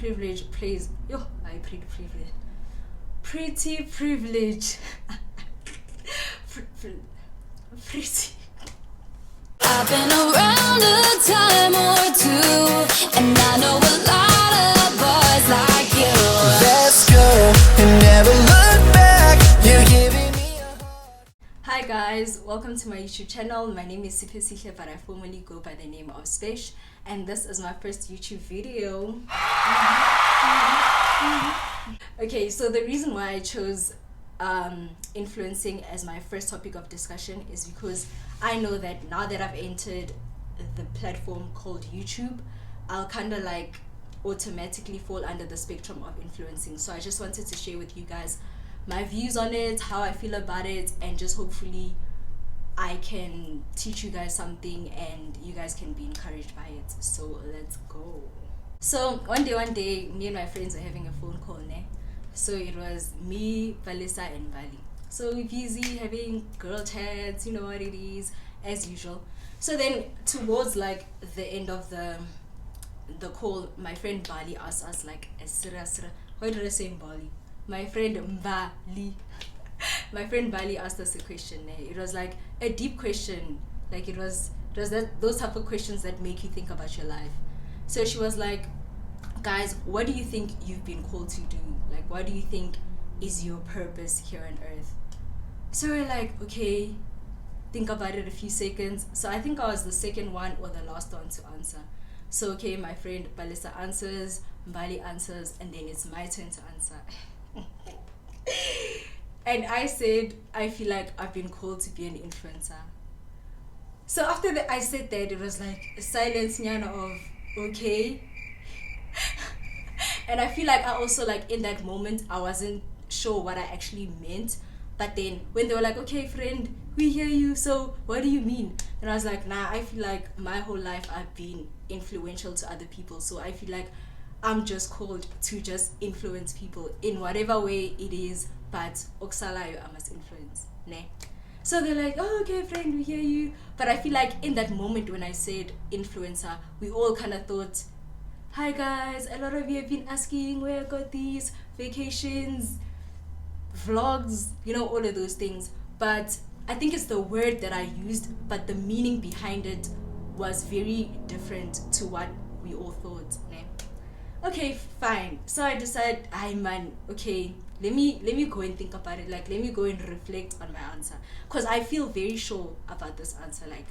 privilege plays. Yo, I pretty privilege. Pretty privilege. Pretty. I've been around a time or two, and I know a lot of boys like you. Let's go and never look back. You're giving me a heart. Hi guys, welcome to my YouTube channel. My name is Sihle, but I formerly go by the name of Spesh, and this is my first YouTube video. Okay, so the reason why I chose influencing as my first topic of discussion is because I know that now that I've entered the platform called YouTube, I'll kind of like automatically fall under the spectrum of influencing. So I just wanted to share with you guys my views on it, how I feel about it, and just hopefully I can teach you guys something and you guys can be encouraged by it. So let's go. So one day me and my friends were having a phone call, ne? So it was me, Valisa, and Bali. So we're busy having girl chats, you know what it is, as usual. So then towards like the end of the call, my friend Bali asked us like, why did I say Bali? My friend Bali. My friend Bali asked us a question. It was like a deep question. Like it was those type of questions that make you think about your life. So she was like, guys, what do you think you've been called to do? Like, what do you think is your purpose here on earth? So we're like, okay, think about it a few seconds. So I think I was the second one or the last one to answer. So okay, my friend Balisa answers, Bali answers, and then it's my turn to answer. And I said, I feel like I've been called to be an influencer. So after I said that, it was like a silence nyana of, okay. And I feel like I also, like, in that moment, I wasn't sure what I actually meant. But then when they were like, okay, friend, we hear you, so what do you mean? And I was like, nah, I feel like my whole life I've been influential to other people. So I feel like I'm just called to just influence people in whatever way it is. But oksalayo, I must influence. Ne? So they're like, oh, okay, friend, we hear you. But I feel like in that moment when I said influencer, we all kind of thought, hi guys, a lot of you have been asking where I got these vacations, vlogs, you know, all of those things. But I think it's the word that I used, but the meaning behind it was very different to what we all thought. Ne? Okay, fine. So I decided, okay, let me go and think about it. Like, let me go and reflect on my answer, because I feel very sure about this answer. Like,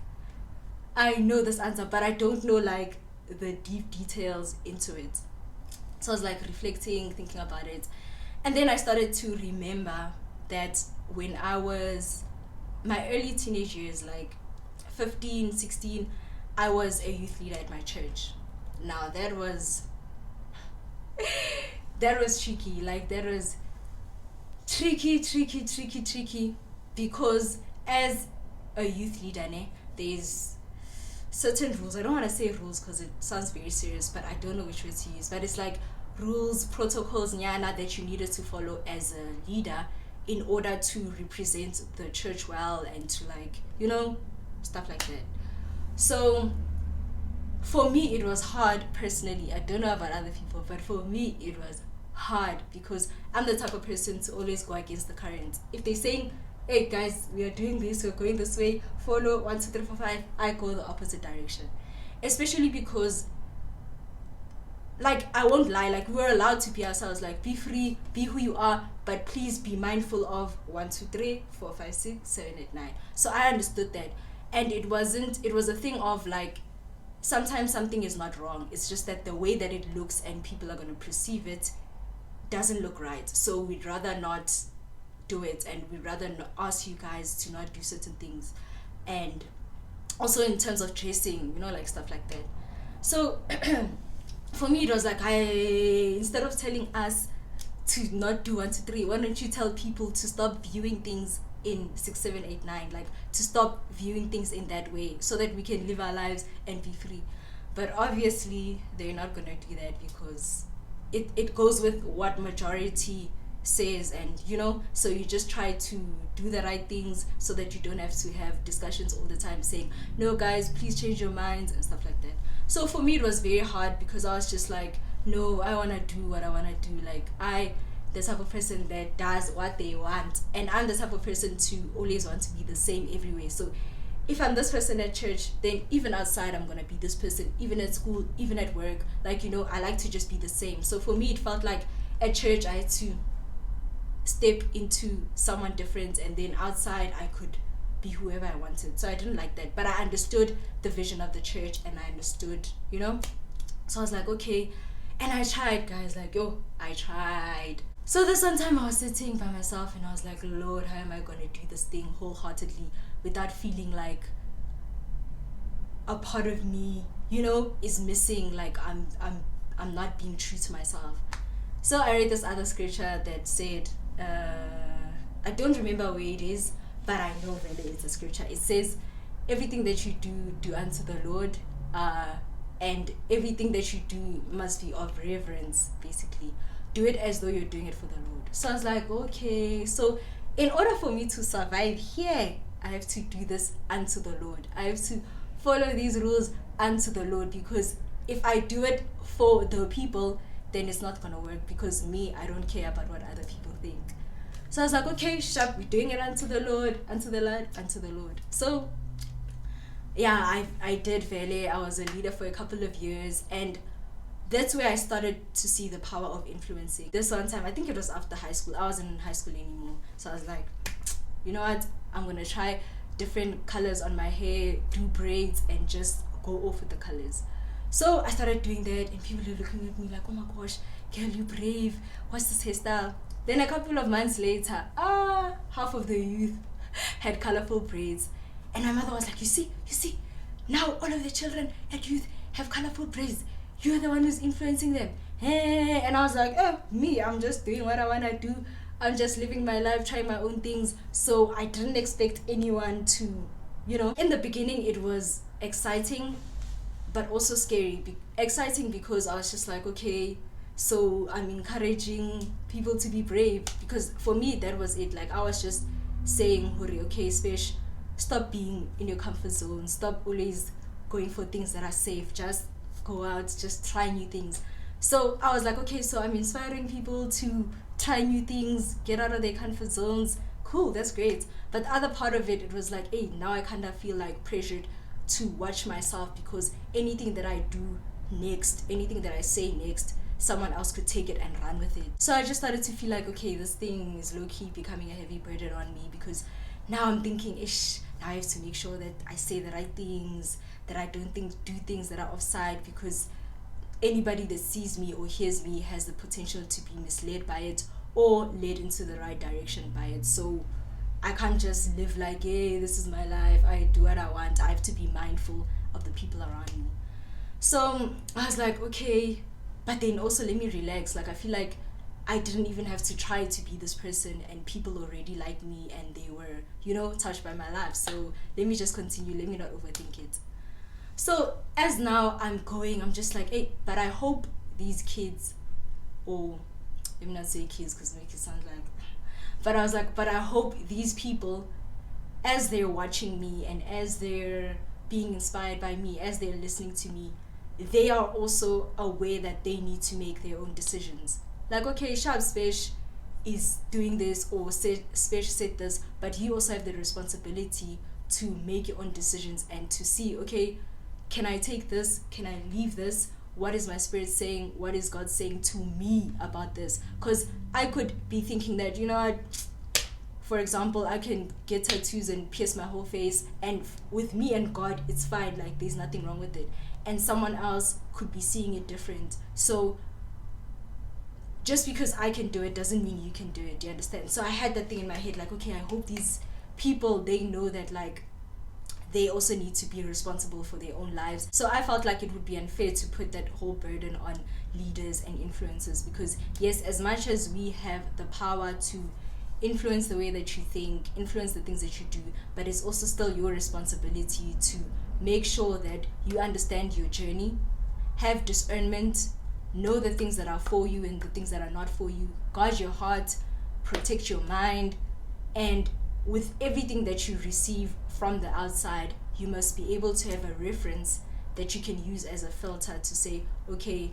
I know this answer, but I don't know like the deep details into it. So I was like reflecting, thinking about it, and then I started to remember that when I was my early teenage years, like 15, 16, I was a youth leader at my church. Now that was tricky. Like, that was tricky, because as a youth leader, there's certain rules. I don't want to say rules because it sounds very serious, but I don't know which word to use. But it's like rules, protocols, nyana, that you needed to follow as a leader in order to represent the church well and to, like, you know, stuff like that. So for me, it was hard personally. I don't know about other people, but for me, it was hard because I'm the type of person to always go against the current. If they're saying, hey guys, we are doing this, we're going this way, follow 1, 2, 3, 4, 5, I go the opposite direction. Especially because, like, I won't lie, like, we're allowed to be ourselves, like, be free, be who you are, but please be mindful of 1, 2, 3, 4, 5, 6, 7, 8, 9. So I understood that. And it was a thing of, like, sometimes something is not wrong, it's just that the way that it looks and people are going to perceive it doesn't look right. So we'd rather not do it, and we'd rather ask you guys to not do certain things. And also in terms of dressing, you know, like stuff like that. So for me, it was like, instead of telling us to not do 1, 2, 3, why don't you tell people to stop viewing things in 6, 7, 8, 9, like to stop viewing things in that way so that we can live our lives and be free. But obviously they're not gonna do that because it goes with what majority says, and you know, so you just try to do the right things so that you don't have to have discussions all the time saying, no guys, please change your minds and stuff like that. So for me, it was very hard because I was just like, no, I want to do what I want to do. Like, the type of person that does what they want, and I'm the type of person to always want to be the same everywhere. So if I'm this person at church, then even outside I'm gonna be this person, even at school, even at work. Like, I like to just be the same. So for me, it felt like at church I had to step into someone different, and then outside I could be whoever I wanted. So I didn't like that, but I understood the vision of the church, and I understood, so I was like, okay. And I tried, guys, like, I tried. So this one time I was sitting by myself, and I was like, Lord, how am I gonna do this thing wholeheartedly without feeling like a part of me, is missing, like I'm not being true to myself. So I read this other scripture that said, I don't remember where it is, but I know that it's a scripture. It says, everything that you do unto the Lord, and everything that you do must be of reverence. Basically, do it as though you're doing it for the Lord. So I was like, okay, so in order for me to survive here, I have to do this unto the Lord. I have to follow these rules unto the Lord, because if I do it for the people, then it's not gonna work, because I don't care about what other people think. So I was like, okay, sharp, we're doing it unto the Lord, unto the Lord, unto the Lord. So yeah, I did Vele. I was a leader for a couple of years, and that's where I started to see the power of influencing. This one time, I think it was after high school. I wasn't in high school anymore. So I was like, you know what? I'm going to try different colors on my hair, do braids, and just go off with the colors. So I started doing that, and people were looking at me like, oh my gosh, girl, you brave. What's this hairstyle? Then a couple of months later, half of the youth had colorful braids. And my mother was like, you see, now all of the children at youth have colorful braids. You're the one who's influencing them. And I was like, I'm just doing what I want to do. I'm just living my life, trying my own things. So I didn't expect anyone to, in the beginning it was exciting, but also scary. Exciting because I was just like, okay, so I'm encouraging people to be brave. Because for me, that was it. Like, I was just saying, okay, Spesh, stop being in your comfort zone. Stop always going for things that are safe. Just go out, just try new things. So I was like, okay, so I'm inspiring people to try new things, get out of their comfort zones. Cool, that's great. But the other part of it was like, hey, now I kind of feel like pressured to watch myself, because anything that I do next, anything that I say next, someone else could take it and run with it. So I just started to feel like, okay, this thing is low-key becoming a heavy burden on me, because now I'm thinking, now I have to make sure that I say the right things, that I don't do things that are offside, because anybody that sees me or hears me has the potential to be misled by it or led into the right direction by it. So I can't just live like, hey, this is my life, I do what I want. I have to be mindful of the people around me. So I was like, okay, but then also let me relax. Like, I feel like I didn't even have to try to be this person, and people already like me, and they were, touched by my life. So let me just continue. Let me not overthink it. So as now I'm just like, hey, but I hope these kids, or let me not say kids because make it sound like, but I was like, but I hope these people, as they're watching me and as they're being inspired by me, as they're listening to me, they are also aware that they need to make their own decisions. Like, okay, Sharp Spesh is doing this, or Spesh said this, but you also have the responsibility to make your own decisions and to see, okay, can I take this? Can I leave this? What is my spirit saying? What is God saying to me about this? Because I could be thinking that, for example, I can get tattoos and pierce my whole face, and with me and God, it's fine. Like, there's nothing wrong with it. And someone else could be seeing it different. So just because I can do it doesn't mean you can do it. Do you understand? So I had that thing in my head, like, okay, I hope these people, they know that, like, they also need to be responsible for their own lives. So I felt like it would be unfair to put that whole burden on leaders and influencers, because yes, as much as we have the power to influence the way that you think, influence the things that you do, but it's also still your responsibility to make sure that you understand your journey, have discernment, know the things that are for you and the things that are not for you, guard your heart, protect your mind, and with everything that you receive from the outside, you must be able to have a reference that you can use as a filter to say, okay,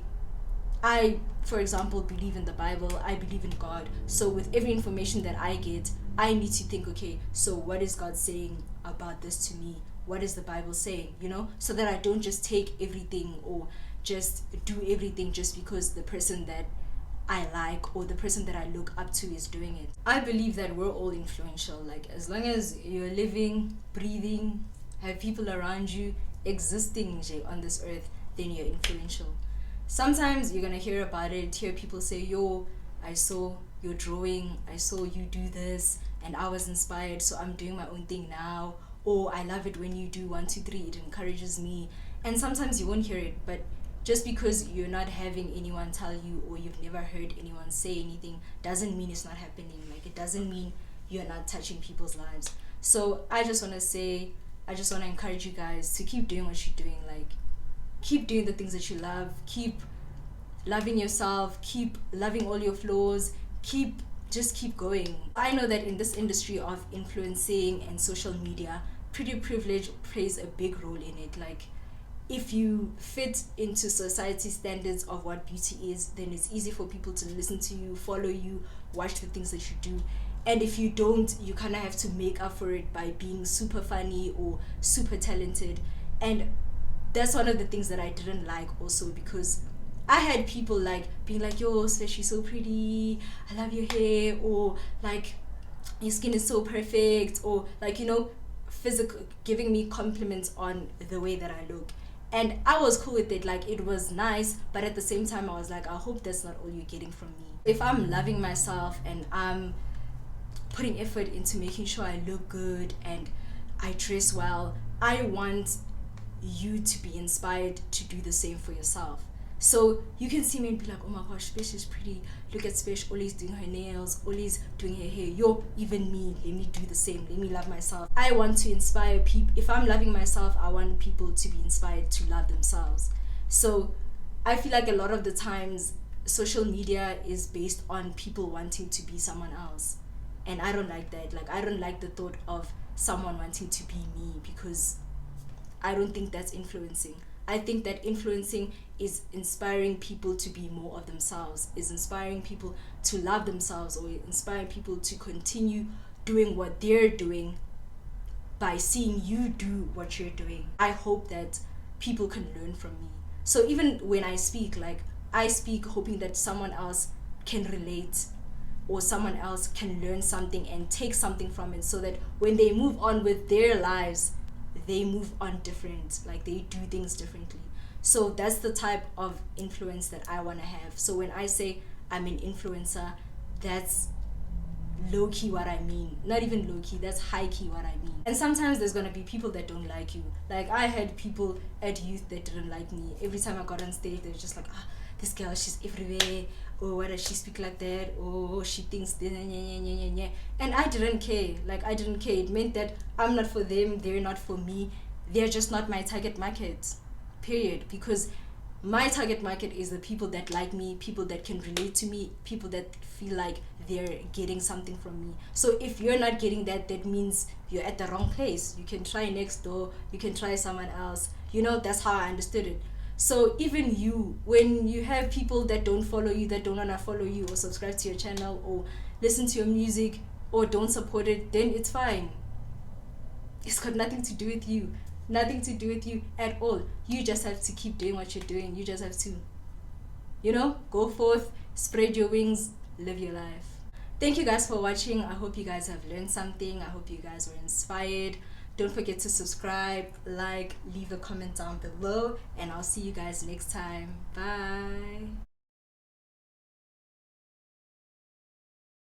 I, for example, believe in the Bible, I believe in God. So with every information that I get, I need to think, okay, so what is God saying about this to me? What is the Bible saying, so that I don't just take everything or just do everything just because the person that I like or the person that I look up to is doing it. I believe that we're all influential. Like, as long as you're living, breathing, have people around you, existing on this earth, then you're influential. Sometimes you're gonna hear about it, hear people say, yo, I saw your drawing, I saw you do this, and I was inspired, so I'm doing my own thing now. Or I love it when you do 1, 2, 3, it encourages me. And sometimes you won't hear it, but just because you're not having anyone tell you or you've never heard anyone say anything doesn't mean it's not happening. Like, it doesn't mean you're not touching people's lives. So I just want to encourage you guys to keep doing what you're doing. Like, keep doing the things that you love, keep loving yourself, keep loving all your flaws, keep going. I know that in this industry of influencing and social media, pretty privilege plays a big role in it. Like, if you fit into society standards of what beauty is, then it's easy for people to listen to you, follow you, watch the things that you do. And if you don't, you kind of have to make up for it by being super funny or super talented. And that's one of the things that I didn't like also, because I had people like being like, yo, Svesh, you're so pretty, I love your hair, or like, your skin is so perfect, or like, physical, giving me compliments on the way that I look. And I was cool with it, like, it was nice, but at the same time I was like, I hope that's not all you're getting from me. If I'm loving myself and I'm putting effort into making sure I look good and I dress well, I want you to be inspired to do the same for yourself. So you can see me and be like, oh my gosh, Spesh is pretty. Look at Spesh, always doing her nails, always doing her hair. Yo, even me, let me do the same. Let me love myself. I want to inspire people. If I'm loving myself, I want people to be inspired to love themselves. So I feel like a lot of the times social media is based on people wanting to be someone else. And I don't like that. Like, I don't like the thought of someone wanting to be me, because I don't think that's influencing. I think that influencing is inspiring people to be more of themselves, is inspiring people to love themselves, or inspiring people to continue doing what they're doing by seeing you do what you're doing. I hope that people can learn from me. So even when I speak, like, I speak hoping that someone else can relate, or someone else can learn something and take something from it, so that when they move on with their lives, they move on different, like, they do things differently. So that's the type of influence that I want to have. So when I say I'm an influencer, that's low-key what I mean. Not even low-key, that's high-key what I mean. And sometimes there's gonna be people that don't like you. Like, I had people at youth that didn't like me. Every time I got on stage, they were just like, this girl, she's everywhere. Oh, why does she speak like that? Oh, she thinks this, and I didn't care. Like, I didn't care. It meant that I'm not for them, they're not for me, they're just not my target market, period. Because my target market is the people that like me, people that can relate to me, people that feel like they're getting something from me. So if you're not getting that, that means you're at the wrong place. You can try next door, you can try someone else. That's how I understood it. So even you, when you have people that don't follow you, that don't want to follow you or subscribe to your channel or listen to your music or don't support it, then it's fine. It's got nothing to do with you. Nothing to do with you at all. You just have to keep doing what you're doing. You just have to, go forth, spread your wings, live your life. Thank you guys for watching. I hope you guys have learned something. I hope you guys were inspired. Don't forget to subscribe, like, leave a comment down below, and I'll see you guys next time. Bye.